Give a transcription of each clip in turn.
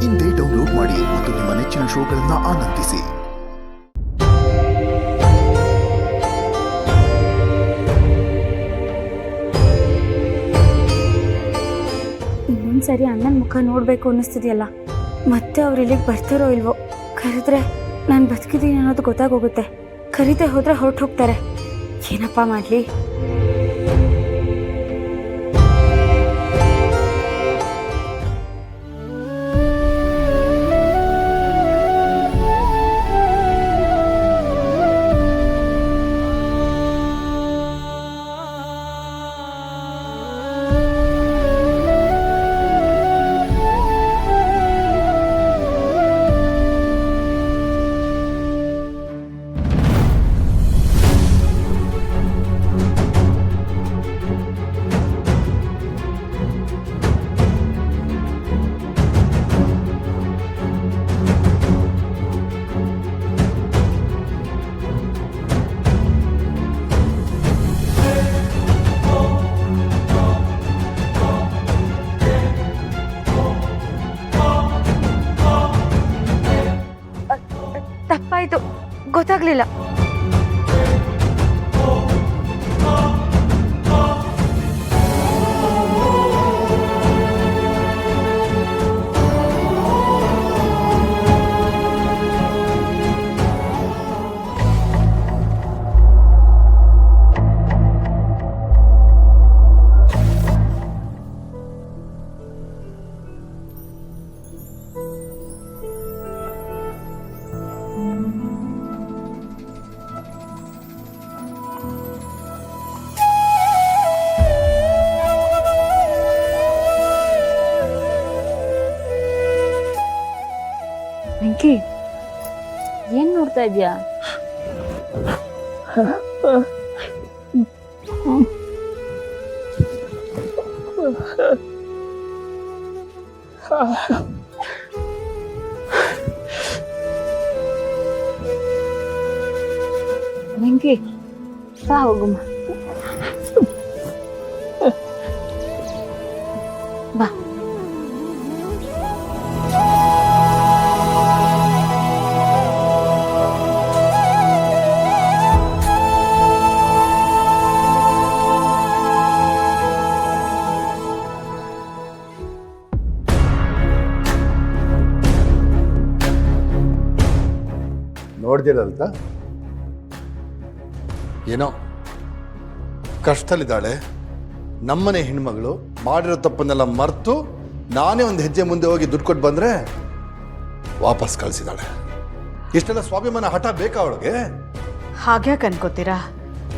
ಇಂದೇ ಡೌನ್ಲೋಡ್ ಮಾಡಿ ಮತ್ತು ನಿಮ್ಮ ನೆಚ್ಚಿನ ಶೋಗಳನ್ನು ಆನಂದಿಸಿ. ಇನ್ನೊಂದ್ಸರಿ ಅಣ್ಣನ ಮುಖ ನೋಡ್ಬೇಕು ಅನ್ನಿಸ್ತಿದೆಯಲ್ಲ. ಮತ್ತೆ ಅವ್ರು ಇಲ್ಲಿಗೆ ಬರ್ತಾರೋ ಇಲ್ವೋ? ಕರೆದ್ರೆ ನಾನು ಬದುಕಿದ್ದೀನಿ ಅನ್ನೋದು ಗೊತ್ತಾಗೋಗುತ್ತೆ. ಕರೀತೆ ಹೋದ್ರೆ ಹೊರಟು ಹೋಗ್ತಾರೆ. ಏನಪ್ಪ ಮಾಡ್ಲಿ? ತಪ್ಪಾಯ್ತು, ಗೊತ್ತಾಗ್ಲಿಲ್ಲ. ವೆಂಕಿ, ಏನ್ ನೋಡ್ತಾ ಇದ್ಯಾ? ವೆಂಕಿ, ಬಾ ಹೋಗುಮ್ಮ. ಬಾ. ನೋಡ್ದಿರಲ್ತ ಏನೋ ಕಷ್ಟದಲ್ಲಿದ್ದಾಳೆ. ನಮ್ಮನೆ ಹೆಣ್ಮಗಳು ಮಾಡಿರೋ ತಪ್ಪನ್ನೆಲ್ಲ ಮರೆತು ನಾನೇ ಒಂದು ಹೆಜ್ಜೆ ಮುಂದೆ ಹೋಗಿ ದುಡ್ಡು ಕೊಟ್ಟು ಬಂದರೆ ವಾಪಸ್ ಕಳಿಸಿದಾಳೆ. ಇಷ್ಟೆಲ್ಲ ಸ್ವಾಭಿಮಾನ ಹಠ ಬೇಕಾ ಅವಳಿಗೆ? ಹಾಗ್ಯಾಕೆ ಅನ್ಕೋತೀರಾ?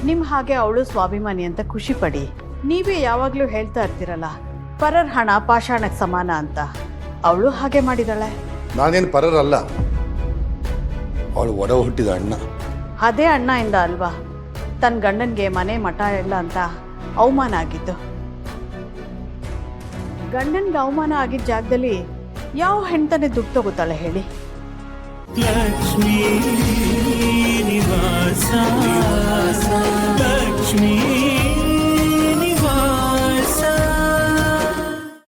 ನಿಮ್ಮ ಹಾಗೆ ಅವಳು ಸ್ವಾಭಿಮಾನಿ ಅಂತ ಖುಷಿ ಪಡಿ. ನೀವೇ ಯಾವಾಗಲೂ ಹೇಳ್ತಾ ಇರ್ತೀರಲ್ಲ, ಪರರ ಹಣ ಪಾಷಾಣಕ್ಕೆ ಸಮಾನ ಅಂತ. ಅವಳು ಹಾಗೆ ಮಾಡಿದಾಳೆ. ನಾನೇನು ಪರರಲ್ಲ, ಅವಳು ಒಡ ಹುಟ್ಟಿದ ಅಣ್ಣ. ಅದೇ ಅಣ್ಣ ಇಂದ ಅಲ್ವಾ ತನ್ನ ಗಂಡನಿಗೆ ಮನೆ ಮಠ ಎಲ್ಲ ಅಂತ ಅವಮಾನ ಆಗಿದ್ದು. ಗಂಡನ್ಗೆ ಅವಮಾನ ಆಗಿದ್ದ ಜಾಗದಲ್ಲಿ ಯಾವ ಹೆಣ್ತಾನೆ ದುಡ್ಡು ತಗೋತಾಳೆ ಹೇಳಿ? ಲಕ್ಷ್ಮೀ ನಿವಾಸ ಲಕ್ಷ್ಮೀ